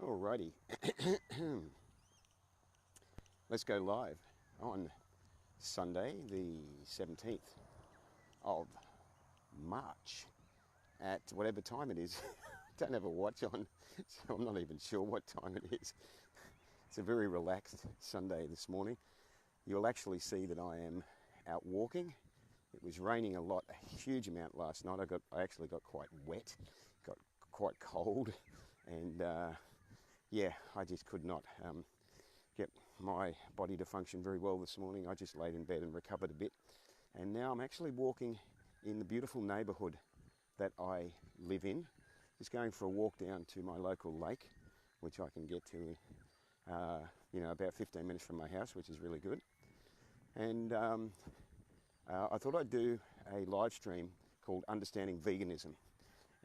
Alrighty, let's go live on Sunday, the 17th of March at whatever time it is. Don't have a watch on, so I'm not even sure what time it is. It's a very relaxed Sunday this morning. You'll actually see that I am out walking. It was raining a lot, a huge amount last night. I actually got quite wet, got quite cold, and yeah, I just could not get my body to function very well this morning. I just laid in bed and recovered a bit. And now I'm actually walking in the beautiful neighbourhood that I live in. Just going for a walk down to my local lake, which I can get to, about 15 minutes from my house, which is really good. And I thought I'd do a live stream called Understanding Veganism.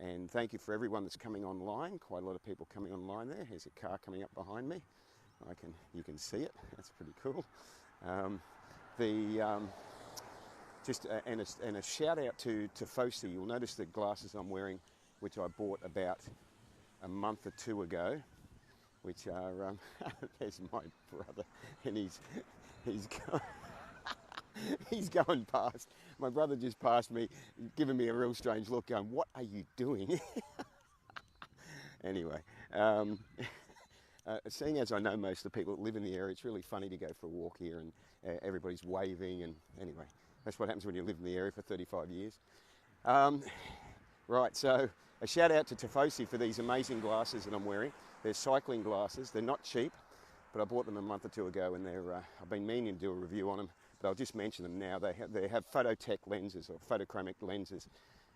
And thank you for everyone that's coming online. Quite a lot of people coming online there. Here's a car coming up behind me. You can see it. That's pretty cool. And a shout out to Fosi. You'll notice the glasses I'm wearing, which I bought about a month or two ago, which are there's my brother, and he's going past. My brother just passed me, giving me a real strange look, going, "What are you doing?" Anyway, seeing as I know most of the people that live in the area, it's really funny to go for a walk here and everybody's waving. And anyway, that's what happens when you live in the area for 35 years. Right, so a shout out to Tifosi for these amazing glasses that I'm wearing. They're cycling glasses. They're not cheap, but I bought them a month or two ago, and I've been meaning to do a review on them, but I'll just mention them now. They have phototech lenses, or photochromic lenses,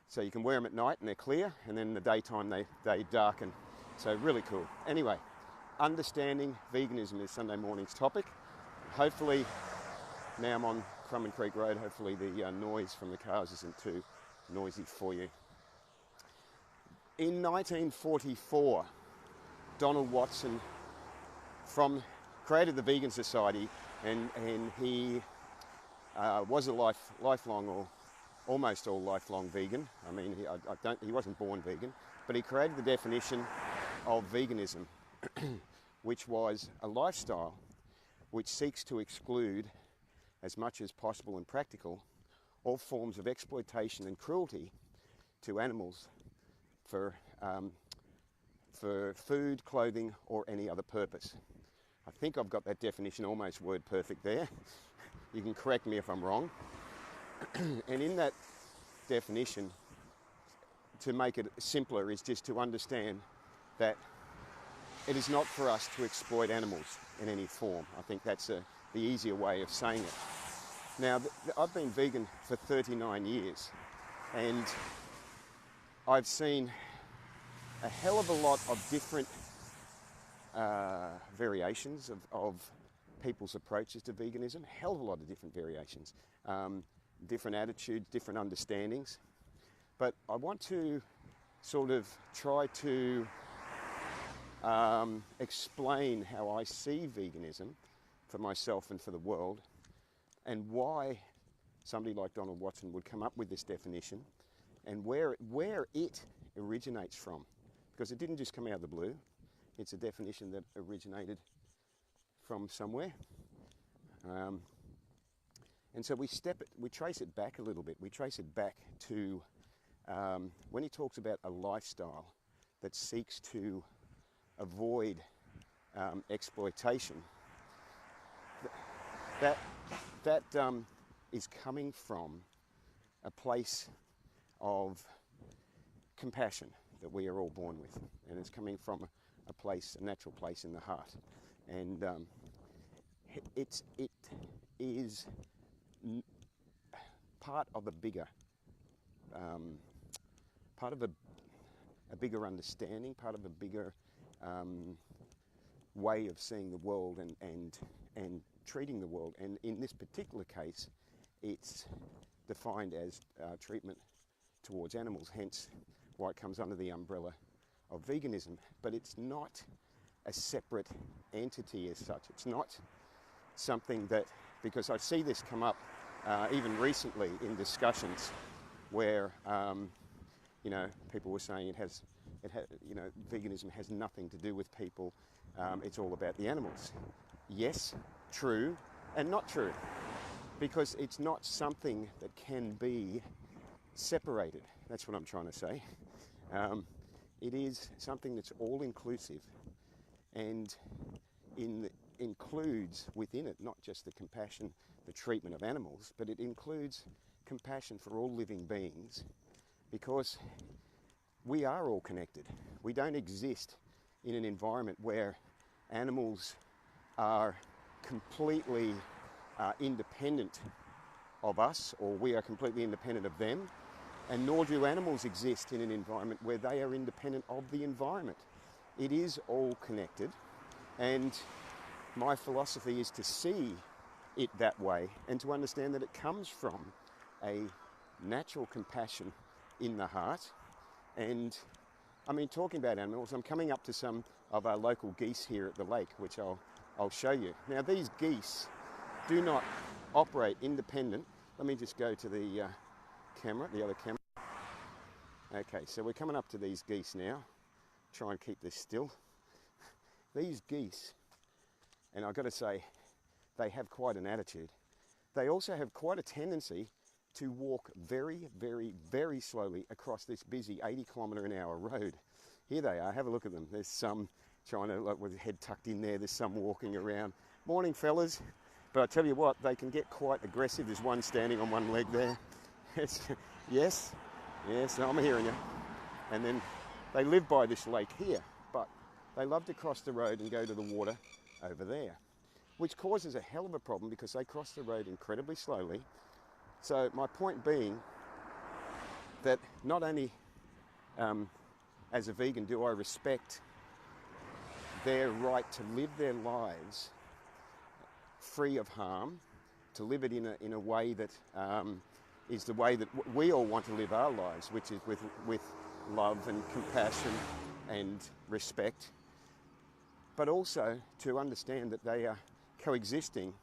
so you can wear them at night and they're clear, and then in the daytime they darken. So really cool. Anyway, understanding veganism is Sunday morning's topic. Hopefully, now I'm on Crumman Creek Road, hopefully the noise from the cars isn't too noisy for you. In 1944, Donald Watson created the Vegan Society, and he was a lifelong or almost all lifelong vegan. I mean, he wasn't born vegan, but he created the definition of veganism, which was a lifestyle which seeks to exclude, as much as possible and practical, all forms of exploitation and cruelty to animals for food, clothing, or any other purpose. I think I've got that definition almost word perfect there. You can correct me if I'm wrong. And in that definition, to make it simpler, is just to understand that it is not for us to exploit animals in any form. I think that's the easier way of saying it. Now, I've been vegan for 39 years, and I've seen a hell of a lot of different variations of people's approaches to veganism, a hell of a lot of different variations, different attitudes, different understandings. But I want to sort of try to explain how I see veganism for myself and for the world, and why somebody like Donald Watson would come up with this definition, and where it originates from. Because it didn't just come out of the blue. It's a definition that originated from somewhere. And so we trace it back a little bit. We trace it back to when he talks about a lifestyle that seeks to avoid exploitation. That is coming from a place of compassion that we are all born with, and it's coming from a natural place in the heart, and it is part of a bigger understanding, part of a bigger way of seeing the world and treating the world. And in this particular case, it's defined as treatment towards animals, hence why it comes under the umbrella of veganism. But it's not a separate entity as such. It's not something that, because I see this come up even recently in discussions where people were saying it has you know, veganism has nothing to do with people. It's all about the animals. Yes, true, and not true, because it's not something that can be separated. That's what I'm trying to say. It is something that's all-inclusive, and includes within it not just the compassion, the treatment of animals, but it includes compassion for all living beings, because we are all connected. We don't exist in an environment where animals are completely independent of us, or we are completely independent of them, and nor do animals exist in an environment where they are independent of the environment. It is all connected, and my philosophy is to see it that way and to understand that it comes from a natural compassion in the heart. And I mean, talking about animals, I'm coming up to some of our local geese here at the lake, which I'll show you. Now, these geese do not operate independent. Let me just go to the camera, the other camera. Okay, so we're coming up to these geese now. Try and keep this still. These geese, and I've got to say, they have quite an attitude. They also have quite a tendency to walk very, very, very slowly across this busy 80-kilometre-an-hour road. Here they are, have a look at them. There's some trying to, like, with their head tucked in there, there's some walking around. Morning, fellas. But I tell you what, they can get quite aggressive. There's one standing on one leg there. Yes, I'm hearing you. And then they live by this lake here, but they love to cross the road and go to the water over there, which causes a hell of a problem because they cross the road incredibly slowly. So my point being that not only as a vegan do I respect their right to live their lives free of harm, to live it in a way that is the way that we all want to live our lives, which is with love and compassion and respect, but also to understand that they are coexisting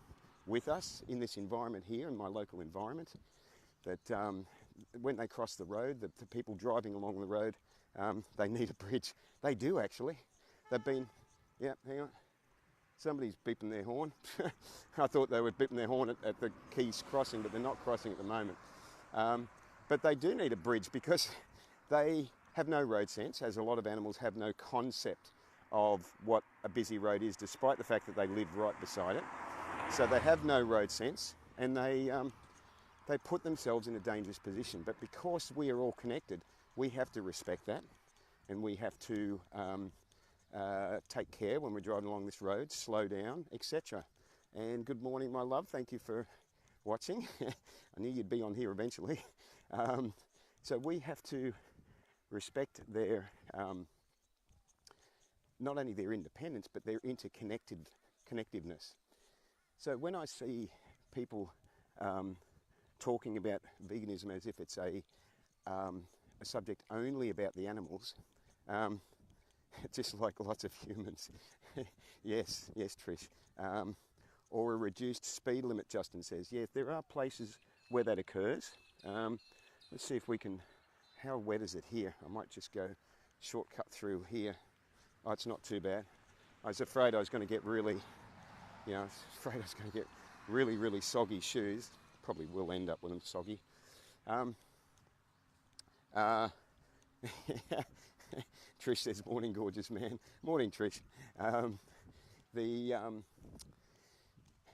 with us in this environment here, in my local environment, that when they cross the road, the people driving along the road, they need a bridge. They do, actually. They've been, yeah, hang on. Somebody's beeping their horn. I thought they were beeping their horn at the Keys crossing, but they're not crossing at the moment. But they do need a bridge because they have no road sense, as a lot of animals have no concept of what a busy road is, despite the fact that they live right beside it. So they have no road sense, and they put themselves in a dangerous position. But because we are all connected, we have to respect that, and we have to take care when we're driving along this road, slow down, etc. And good morning, my love. Thank you for watching. I knew you'd be on here eventually. So we have to respect their, not only their independence, but their interconnectedness. So when I see people talking about veganism as if it's a subject only about the animals, just like lots of humans. yes, Trish. Or a reduced speed limit, Justin says. Yeah, there are places where that occurs. Let's see if we can, how wet is it here? I might just go shortcut through here. Oh, it's not too bad. I was afraid I was going to get really, really soggy shoes. Probably will end up with them soggy. Trish says, morning, gorgeous man. Morning, Trish.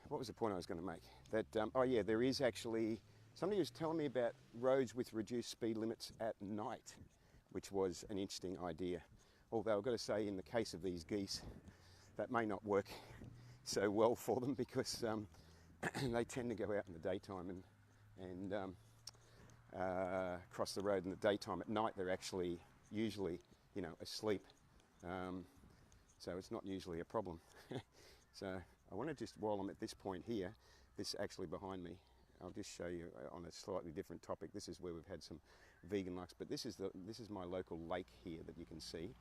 What was the point I was going to make? That, oh yeah, there is actually, somebody was telling me about roads with reduced speed limits at night, which was an interesting idea. Although I've got to say, in the case of these geese, that may not work so well for them because they tend to go out in the daytime and cross the road in the daytime. At night, they're actually usually, asleep. So it's not usually a problem. So I want to just, while I'm at this point here, this actually behind me, I'll just show you on a slightly different topic. This is where we've had some vegan lux, but this is my local lake here that you can see.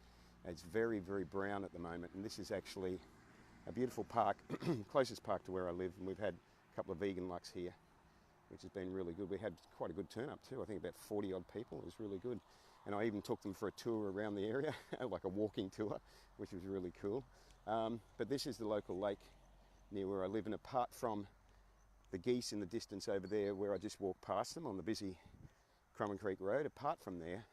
It's very, very brown at the moment, and this is actually a beautiful park, closest park to where I live, and we've had a couple of vegan lux here, which has been really good. We had quite a good turn up too. I think about 40 odd people. It was really good. and I even took them for a tour around the area, like a walking tour, which was really cool. But this is the local lake near where I live, and apart from the geese in the distance over there where I just walked past them on the busy Crumman Creek Road, apart from there,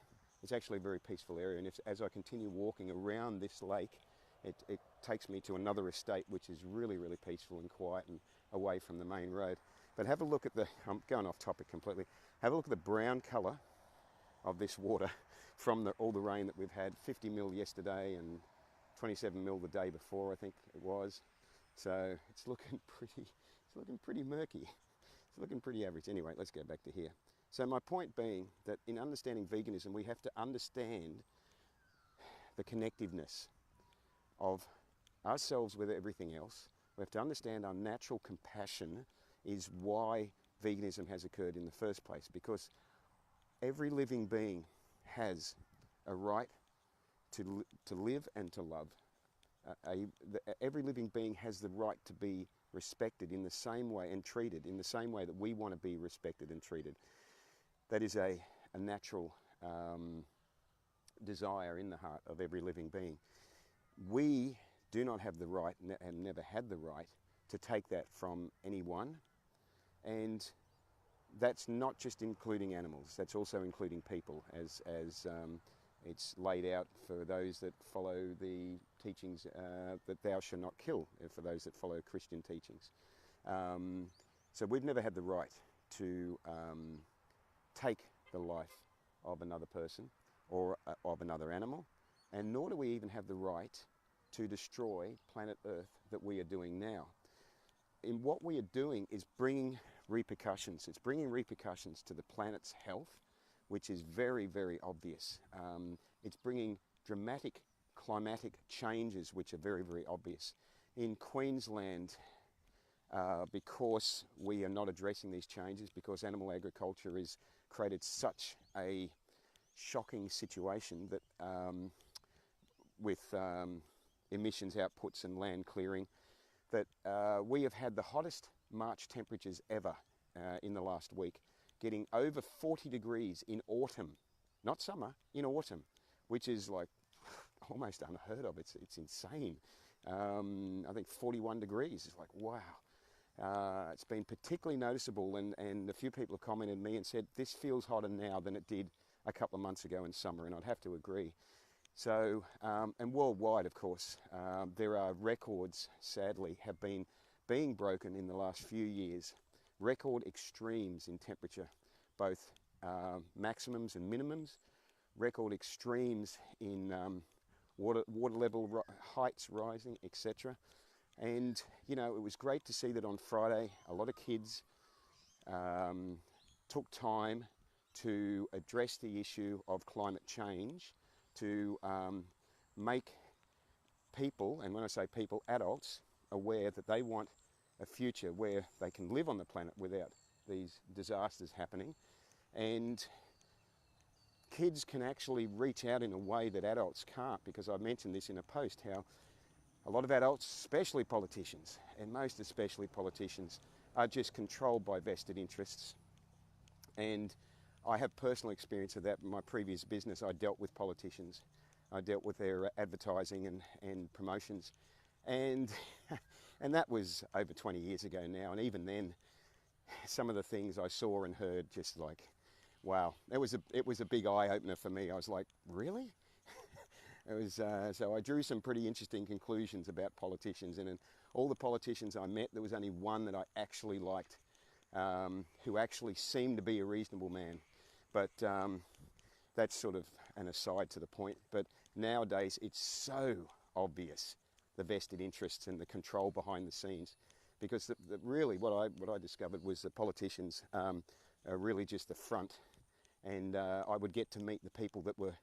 it's actually a very peaceful area, and as I continue walking around this lake, it takes me to another estate which is really, really peaceful and quiet and away from the main road. But have a look at I'm going off topic completely, have a look at the brown colour of this water from all the rain that we've had. 50 mil yesterday and 27 mil the day before, I think it was. So it's looking pretty murky. It's looking pretty average. Anyway, let's go back to here. So my point being that in understanding veganism, we have to understand the connectiveness of ourselves with everything else. We have to understand our natural compassion is why veganism has occurred in the first place, because every living being has a right to live and to love. Every living being has the right to be respected in the same way and treated in the same way that we want to be respected and treated. That is a natural desire in the heart of every living being. We do not have the right and never had the right to take that from anyone, and that's not just including animals, that's also including people, as it's laid out for those that follow the teachings that thou shalt not kill, for those that follow Christian teachings. So we've never had the right to take the life of another person or of another animal, and nor do we even have the right to destroy planet Earth that we are doing now. In what we are doing is bringing repercussions. It's bringing repercussions to the planet's health, which is very, very obvious. It's bringing dramatic climatic changes, which are very, very obvious. In Queensland, because we are not addressing these changes, because animal agriculture has created such a shocking situation that with emissions outputs and land clearing, that we have had the hottest March temperatures ever in the last week, getting over 40 degrees in autumn, not summer, in autumn, which is like almost unheard of. It's insane. I think 41 degrees is like, wow. It's been particularly noticeable, and a few people have commented to me and said this feels hotter now than it did a couple of months ago in summer, and I'd have to agree. So, and worldwide, of course, there are records, sadly, have been being broken in the last few years. Record extremes in temperature, both maximums and minimums. Record extremes in water level heights rising, etc. And, you know, it was great to see that on Friday a lot of kids took time to address the issue of climate change, to make people, and when I say people, adults, aware that they want a future where they can live on the planet without these disasters happening. And kids can actually reach out in a way that adults can't, because I mentioned this in a post, how a lot of adults, especially politicians, and most especially politicians, are just controlled by vested interests. And I have personal experience of that. In my previous business, I dealt with politicians. I dealt with their advertising and promotions. And that was over 20 years ago now. And even then, some of the things I saw and heard, just like, wow, it was a big eye-opener for me. I was like, really? It was, so I drew some pretty interesting conclusions about politicians. And in all the politicians I met, there was only one that I actually liked, who actually seemed to be a reasonable man. But that's sort of an aside to the point. But nowadays, it's so obvious, the vested interests and the control behind the scenes. Because really what I discovered was that politicians are really just the front. And I would get to meet the people that were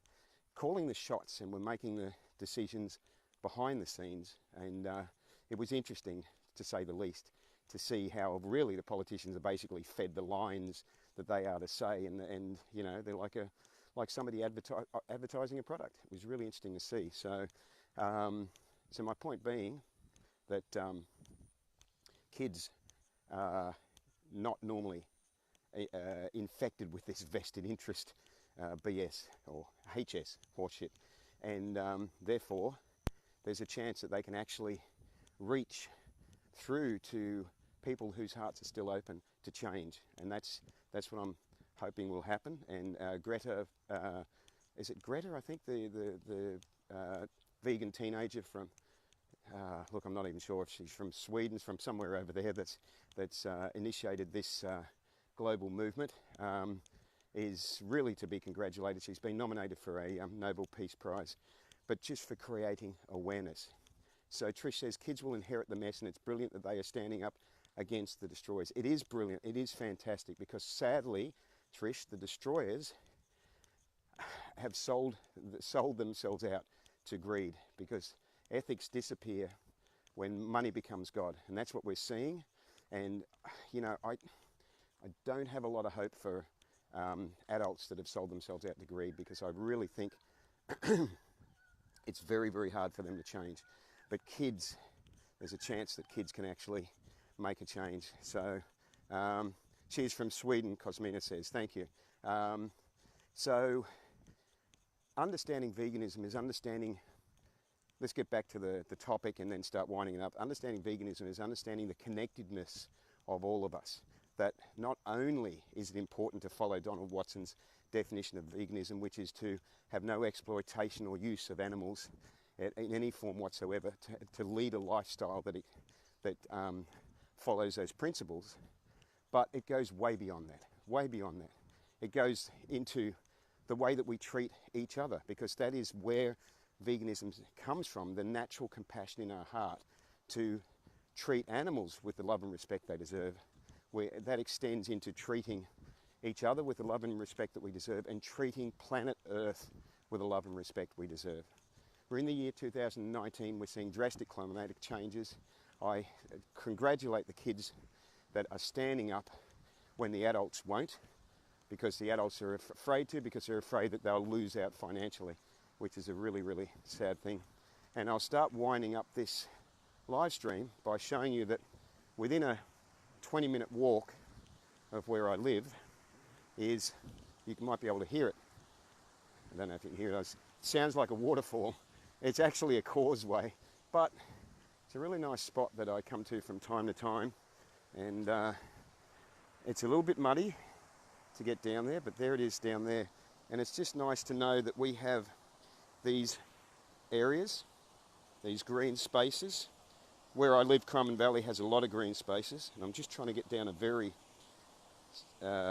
calling the shots and were making the decisions behind the scenes. And it was interesting, to say the least, to see how really the politicians are basically fed the lines that they are to say, and you know, they're like somebody advertising a product. It was really interesting to see. So, so my point being that kids are not normally infected with this vested interest BS or HS, horseshit. And therefore, there's a chance that they can actually reach through to people whose hearts are still open to change. And that's what I'm hoping will happen. And Greta, is it Greta? I think the vegan teenager from, look, I'm not even sure if she's from Sweden, from somewhere over there that's initiated this global movement, is really to be congratulated. She's been nominated for a Nobel Peace Prize, but just for creating awareness. So Trish says, kids will inherit the mess, and it's brilliant that they are standing up against the destroyers. It is brilliant, it is fantastic, because sadly, Trish, the destroyers have sold themselves out to greed, because ethics disappear when money becomes God, and that's what we're seeing. And you know, I don't have a lot of hope for adults that have sold themselves out to greed, because I really think it's very, very hard for them to change. But kids, there's a chance that kids can actually make a change. So cheers from Sweden, Cosmina says. Thank you. So understanding veganism is understanding, let's get back to the topic and then start winding it up. Understanding veganism is understanding the connectedness of all of us. That not only is it important to follow Donald Watson's definition of veganism, which is to have no exploitation or use of animals in any form whatsoever, to lead a lifestyle that follows those principles, but it goes way beyond that, way beyond that. It goes into the way that we treat each other, because that is where veganism comes from, the natural compassion in our heart to treat animals with the love and respect they deserve, where that extends into treating each other with the love and respect that we deserve, and treating planet Earth with the love and respect we deserve. We're in the year 2019, we're seeing drastic climatic changes. I congratulate the kids that are standing up when the adults won't, because the adults are afraid to, because they're afraid that they'll lose out financially, which is a really, really sad thing. And I'll start winding up this live stream by showing you that within a 20-minute walk of where I live is, you might be able to hear it. I don't know if you can hear it. It sounds like a waterfall. It's actually a causeway, but it's a really nice spot that I come to from time to time. And it's a little bit muddy to get down there, but there it is down there. And it's just nice to know that we have these areas, these green spaces. Where I live, Crumman Valley has a lot of green spaces, and I'm just trying to get down a very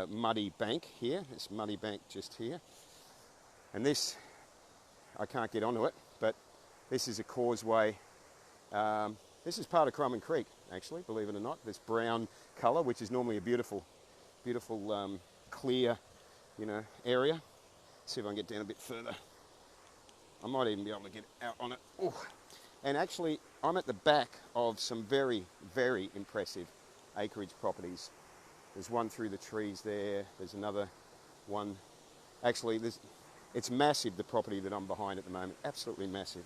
muddy bank here. This muddy bank just here. And this, I can't get onto it, but this is a causeway. This is part of Crumman Creek, actually, believe it or not. This brown colour, which is normally a beautiful, beautiful, clear, area. Let's see if I can get down a bit further. I might even be able to get out on it. Ooh. And actually, I'm at the back of some very, very impressive acreage properties. There's one through the trees there. There's another one. Actually, it's massive, the property that I'm behind at the moment. Absolutely massive.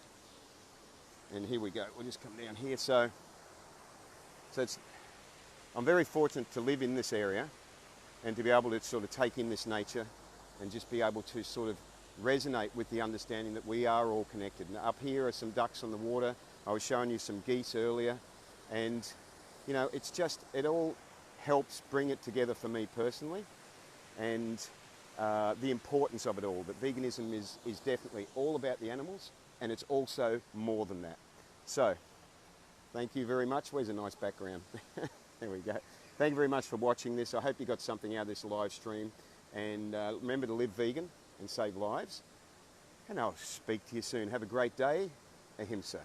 And here we go. We'll just come down here. So I'm very fortunate to live in this area and to be able to sort of take in this nature and just be able to sort of resonate with the understanding that we are all connected. And up here are some ducks on the water. I was showing you some geese earlier, and it's just, it all helps bring it together for me personally, and the importance of it all, that veganism is definitely all about the animals, and it's also more than that. So thank you very much. Where's a nice background? There we go. Thank you very much for watching this. I hope you got something out of this live stream, and remember to live vegan and save lives. And I'll speak to you soon. Have a great day. Ahimsa.